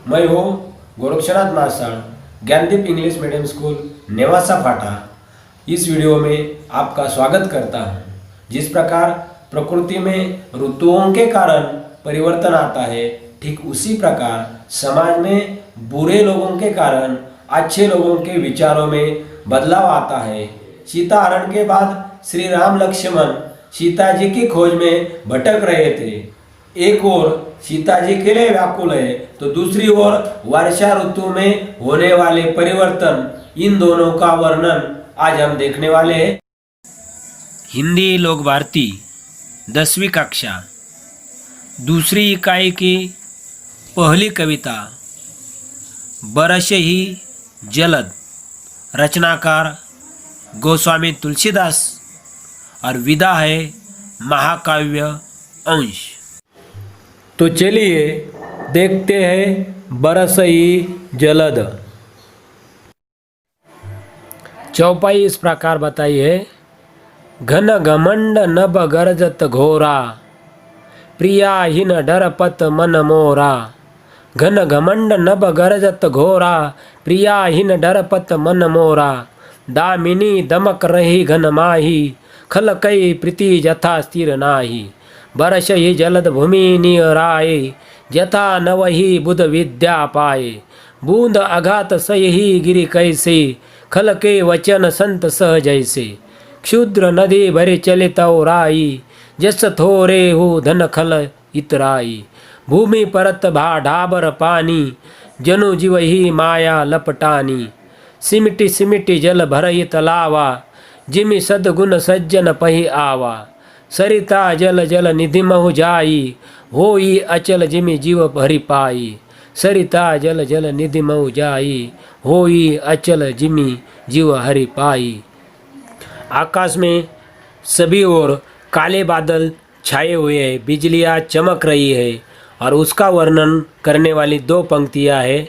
मैं हूँ Gorakshanath Masal, Gyandeep English medium school Nevasa Phata. इस वीडियो में आपका स्वागत करता हूँ। जिस प्रकार प्रकृति में ऋतुओं के कारण परिवर्तन आता है, ठीक उसी प्रकार समाज में बुरे लोगों के कारण अच्छे लोगों के विचारों में बदलाव आता है। सीता हरण के बाद श्री राम लक्ष्मण सीता जी की खोज में भटक रहे थे। एक ओर सीता जी के लिए व्याकुल है तो दूसरी ओर वर्षा ऋतु में होने वाले परिवर्तन, इन दोनों का वर्णन आज हम देखने वाले हैं। हिंदी लोक भारती 10वीं कक्षा दूसरी इकाई की पहली कविता बरस ही जलद, रचनाकार गोस्वामी तुलसीदास और विधा है महाकाव्य अंश। तो चलिए देखते हैं बरस ही जलद। चौपाई इस प्रकार बताई है। घन घमंड नभ गरजत घोरा, प्रियाहीन डरपत मन मोरा। घन घमंड नभ गरजत घोरा, प्रियाहीन डरपत मन मोरा। दामिनी दमक रही घन माही, खल कई प्रीति जथा स्थिर नाही। बरस ही जलद भूमि नियराए, जथा नवही बुध विद्या पाए। बूंद अघात सही गिरि कैसे, खल के वचन संत सह जैसे। क्षुद्र नदी भरे चलित राई, जस थोरे हो धन खल इतराई। भूमि परत भा ढाबर पानी, जनु जीव ही माया लपटानी। सिमटी सिमटी जल भरई तलावा, जिमि सद्गुण सज्जन पही आवा। सरिता जल जल निधि महु जाई, होई अचल जिमि जीव भरि पाई। सरिता जल जल निधि महु जाई, होई अचल जिमि जीव हरि पाई। आकाश में सभी ओर काले बादल छाए हुए हैं, बिजलियाँ चमक रही है और उसका वर्णन करने वाली दो पंक्तियाँ है।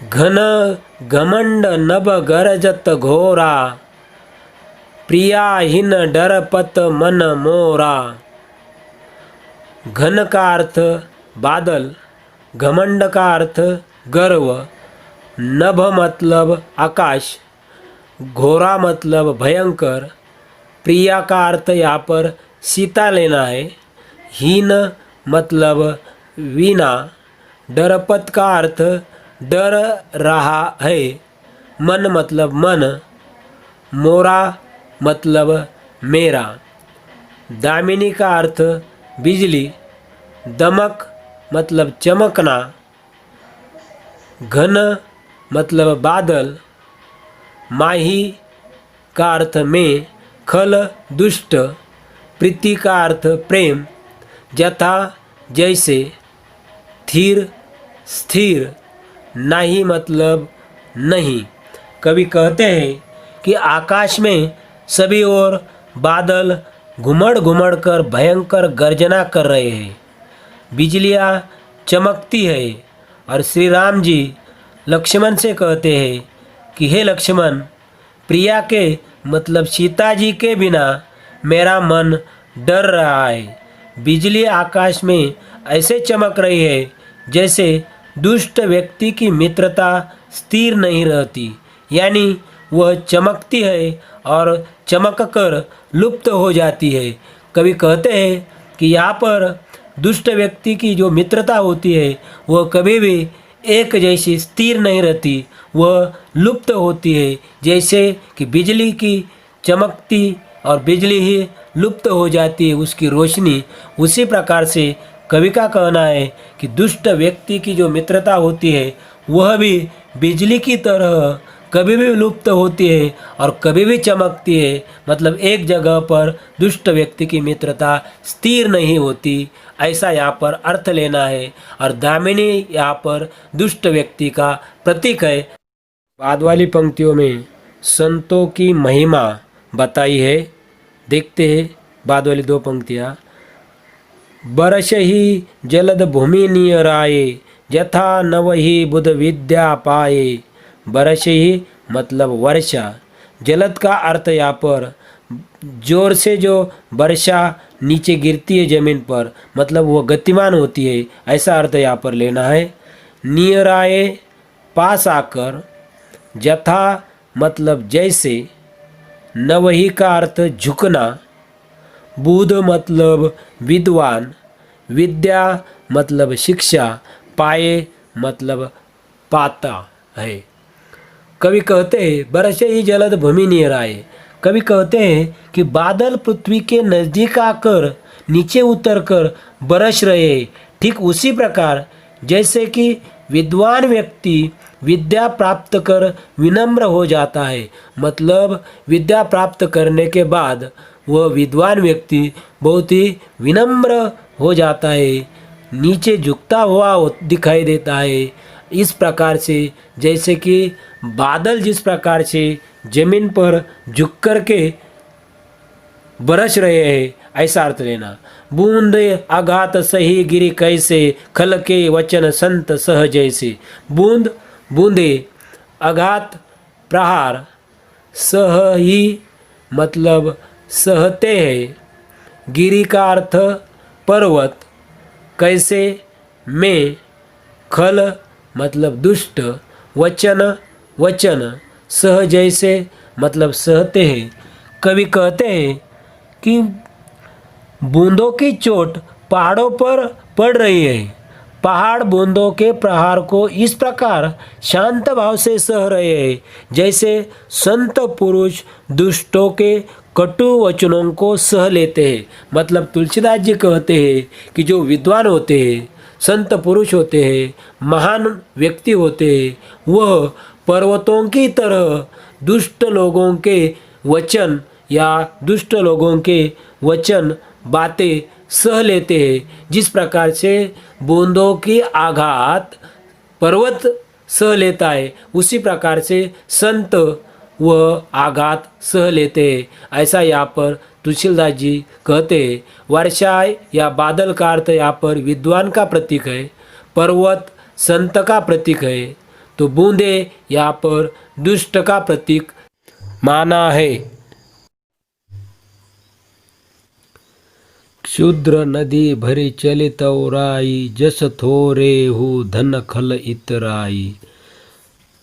घन घमंड नभ गरजत घोरा, प्रियाहीन डरपत मन मोरा। घन का अर्थ बादल, घमंड का अर्थ गर्व, नभ मतलब आकाश, घोरा मतलब भयंकर। प्रिया का अर्थ यहाँ पर सीता लेना है। हीन मतलब वीणा, डरपत का अर्थ डर रहा है। मन मतलब मन, मोरा मतलब मेरा। दामिनी का अर्थ बिजली, दमक मतलब चमकना। घन मतलब बादल, माही का अर्थ में, खल दुष्ट, प्रीति का अर्थ प्रेम, जथा जैसे, थीर स्थिर, नाही मतलब नहीं। कवि कहते हैं कि आकाश में सभी ओर बादल घुमड़ घुमड़ कर भयंकर गर्जना कर रहे हैं, बिजलियाँ चमकती है और श्री राम जी लक्ष्मण से कहते हैं कि हे लक्ष्मण, प्रिया के मतलब सीता जी के बिना मेरा मन डर रहा है। बिजली आकाश में ऐसे चमक रही है जैसे दुष्ट व्यक्ति की मित्रता स्थिर नहीं रहती, यानी वह चमकती है और चमक कर लुप्त हो जाती है। कवि कहते हैं कि यहाँ पर दुष्ट व्यक्ति की जो मित्रता होती है वह कभी भी एक जैसी स्थिर नहीं रहती, वह लुप्त होती है। जैसे कि बिजली की चमकती और बिजली ही लुप्त हो जाती है उसकी रोशनी, उसी प्रकार से कवि का कहना है कि दुष्ट व्यक्ति की जो मित्रता होती है वह भी बिजली की तरह कभी भी लुप्त होती है और कभी भी चमकती है। मतलब एक जगह पर दुष्ट व्यक्ति की मित्रता स्थिर नहीं होती, ऐसा यहाँ पर अर्थ लेना है। और दामिनी यहाँ पर दुष्ट व्यक्ति का प्रतीक है। बाद वाली पंक्तियों में संतों की महिमा बताई है। देखते हैं बाद वाली दो पंक्तियाँ। बरस ही जलद भूमि नियराए, जथा नवही बुध विद्या पाए। बरस ही मतलब वर्षा, जलद का अर्थ यहाँ पर जोर से जो वर्षा नीचे गिरती है ज़मीन पर, मतलब वो गतिमान होती है, ऐसा अर्थ यहाँ पर लेना है। नियर आए, पास आकर, जथा मतलब जैसे, नवही का अर्थ झुकना, बुध मतलब विद्वान, विद्या मतलब शिक्षा, पाए मतलब पाता है। कवि कहते हैं बरसे ही जलद भूमि नियर आए। कवि कहते हैं कि बादल पृथ्वी के नज़दीक आकर नीचे उतरकर बरस रहे हैं। ठीक उसी प्रकार जैसे कि विद्वान व्यक्ति विद्या प्राप्त कर विनम्र हो जाता है, मतलब विद्या प्राप्त करने के बाद वह विद्वान व्यक्ति बहुत ही विनम्र हो जाता है, नीचे झुकता हुआ दिखाई देता है। इस प्रकार से जैसे कि बादल जिस प्रकार से जमीन पर झुक कर के बरस रहे हैं, ऐसा अर्थ लेना। बूंद आघात सही गिरी कैसे, खल के वचन संत सह जैसे। बूंद बूंदे, आघात प्रहार, सह ही मतलब सहते हैं, गिरी का अर्थ पर्वत, कैसे में, खल मतलब दुष्ट, वचन वचन, सह जैसे मतलब सहते हैं। कवि कहते हैं कि बूंदों की चोट पहाड़ों पर पड़ रही है। पहाड़ बूंदों के प्रहार को इस प्रकार शांत भाव से सह रहे हैं जैसे संत पुरुष दुष्टों के कटु वचनों को सह लेते हैं। मतलब तुलसीदास जी कहते हैं कि जो विद्वान होते हैं, संत पुरुष होते हैं, महान व्यक्ति होते हैं, वह पर्वतों की तरह दुष्ट लोगों के वचन या दुष्ट लोगों के वचन बातें सह लेते हैं। जिस प्रकार से बूंदों की आघात पर्वत सह लेता है, उसी प्रकार से संत वह आघात सह लेते हैं। ऐसा यहाँ पर तुलसीदास जी कहते हैं। वर्षा या बादल का अर्थ यहाँ पर विद्वान का प्रतीक है, पर्वत संत का प्रतीक है, तो बूंदे यहाँ पर दुष्ट का प्रतीक माना है। क्षुद्र नदी भरी चलित उराई, जस थोरे हो धन खल इतराई।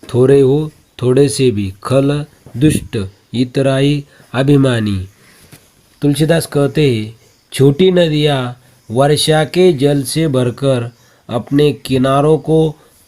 थोरे हो थोड़े से भी, खल दुष्ट, इतराई अभिमानी। तुलसीदास कहते हैं छोटी नदियाँ वर्षा के जल से भरकर अपने किनारों को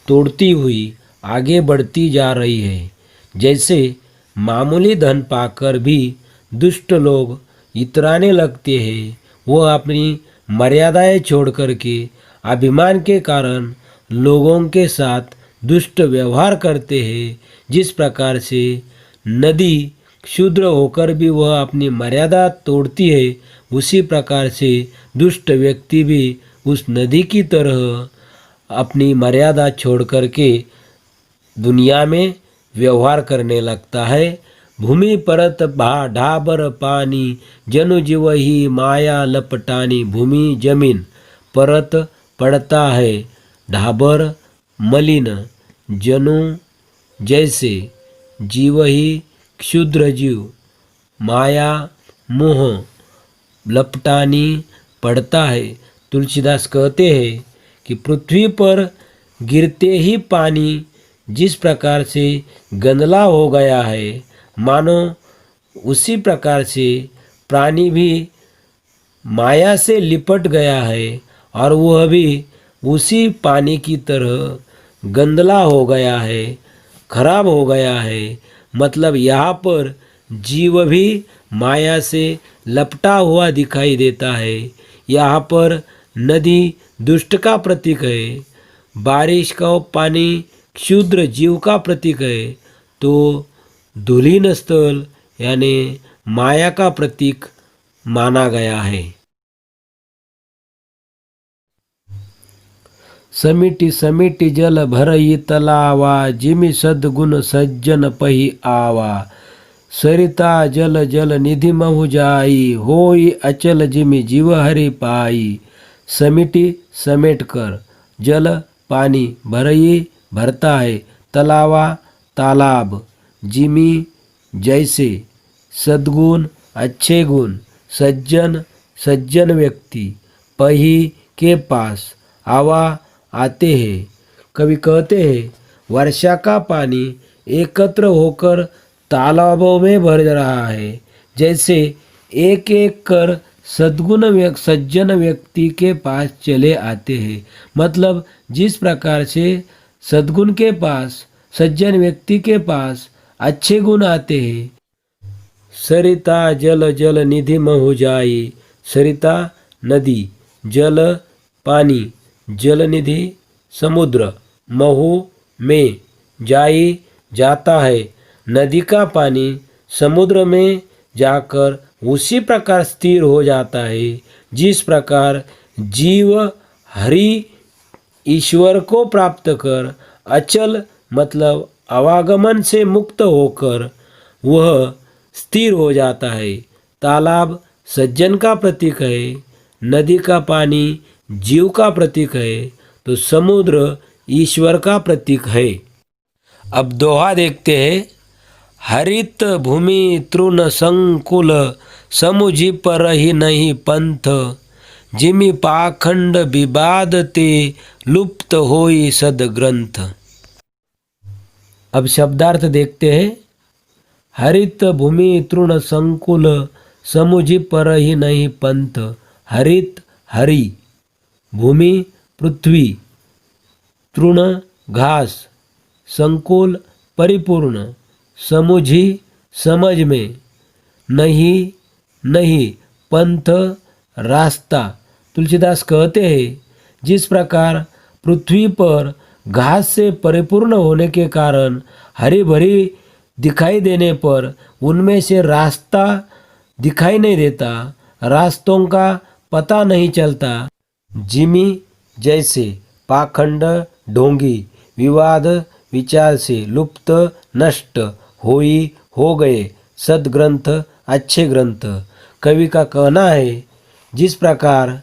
तोड़ती हुई आगे बढ़ती जा रही है। जैसे मामूली धन पाकर भी दुष्ट लोग इतराने लगते हैं, वह अपनी मर्यादाएं छोड़ कर के अभिमान के कारण लोगों के साथ दुष्ट व्यवहार करते हैं। जिस प्रकार से नदी क्षुद्र होकर भी वह अपनी मर्यादा तोड़ती है, उसी प्रकार से दुष्ट व्यक्ति भी उस नदी की तरह अपनी मर्यादा छोड़ कर के दुनिया में व्यवहार करने लगता है। भूमि परत ढाबर पानी, जनु जीव ही माया लपटानी। भूमि जमीन, परत पड़ता है, ढाबर मलिन, जनु जैसे, जीव ही क्षुद्र जीव, माया मोह, लपटानी पड़ता है। तुलसीदास कहते हैं कि पृथ्वी पर गिरते ही पानी जिस प्रकार से गंदला हो गया है, मानो उसी प्रकार से प्राणी भी माया से लिपट गया है और वह भी उसी पानी की तरह गंदला हो गया है, खराब हो गया है। मतलब यहाँ पर जीव भी माया से लपटा हुआ दिखाई देता है। यहाँ पर नदी दुष्ट का प्रतीक है, बारिश का पानी क्षुद्र जीव का प्रतीक है, तो धूलिन स्थल यानी माया का प्रतीक माना गया है। समिति समिति जल भरई तलावा, जिमि सद्गुण सज्जन पही आवा। सरिता जल जल निधि महु जाई, होई अचल जिमि जीव हरि पाई। समिति समेट कर, जल पानी, भरई भरता है, तलावा तालाब, जिमि जैसे, सद्गुण अच्छे गुण, सज्जन सज्जन व्यक्ति, पही के पास, आवा आते हैं, कवि कहते हैं, वर्षा का पानी एकत्र होकर तालाबों में भर रहा है, जैसे एक एक कर सज्जन व्यक्ति के पास चले आते हैं। मतलब जिस प्रकार से सद्गुण के पास, सज्जन व्यक्ति के पास अच्छे गुण आते हैं। सरिता जल जल निधि महु जाई, सरिता नदी, जल पानी, जल निधि समुद्र, महु में, जाई जाता है, नदी का पानी समुद्र में जाकर उसी प्रकार स्थिर हो जाता है जिस प्रकार जीव हरि ईश्वर को प्राप्त कर अचल मतलब आवागमन से मुक्त होकर वह स्थिर हो जाता है। तालाब सज्जन का प्रतीक है, नदी का पानी जीव का प्रतीक है, तो समुद्र ईश्वर का प्रतीक है। अब दोहा देखते हैं। हरित भूमि तृण संकुल, समुझि पर ही नहीं पंथ, जिमि पाखंड विवाद ते लुप्त होई सदग्रंथ। अब शब्दार्थ देखते हैं। हरित भूमि तृण संकुल, समुझि पर ही नहीं पंथ। हरित हरि, भूमि पृथ्वी, तृण घास, संकुल परिपूर्ण, समुझि समझ में, नहीं नहीं पंथ रास्ता। तुलसीदास कहते हैं, जिस प्रकार पृथ्वी पर घास से परिपूर्ण होने के कारण हरी भरी दिखाई देने पर उनमें से रास्ता दिखाई नहीं देता, रास्तों का पता नहीं चलता। जिमी जैसे पाखंड ढोंगी, विवाद विचार से लुप्त नष्ट, होई हो गए, सदग्रंथ अच्छे ग्रंथ। कवि का कहना है, जिस प्रकार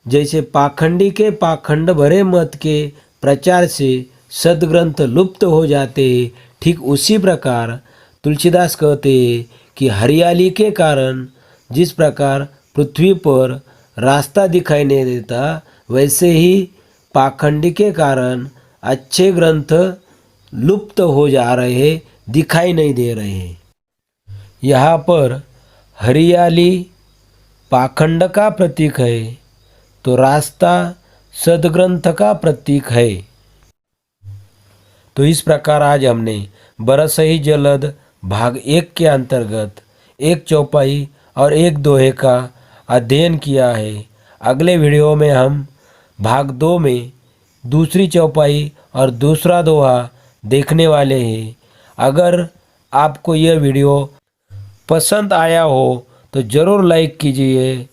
जैसे पाखंडी के पाखंड भरे मत के प्रचार से सदग्रंथ लुप्त हो जाते, ठीक उसी प्रकार तुलसीदास कहते हैं कि हरियाली के कारण जिस प्रकार पृथ्वी पर रास्ता दिखाई नहीं देता, वैसे ही पाखंडी के कारण अच्छे ग्रंथ लुप्त हो जा रहे, दिखाई नहीं दे रहे। यहाँ पर हरियाली पाखंड का प्रतीक है, तो रास्ता सदग्रंथ का प्रतीक है। तो इस प्रकार आज हमने बरस ही जलद भाग 1 के अंतर्गत 1 चौपाई और 1 दोहे का अध्ययन किया है। अगले वीडियो में हम भाग 2 में दूसरी चौपाई और दूसरा दोहा देखने वाले हैं। अगर आपको यह वीडियो पसंद आया हो तो ज़रूर लाइक कीजिए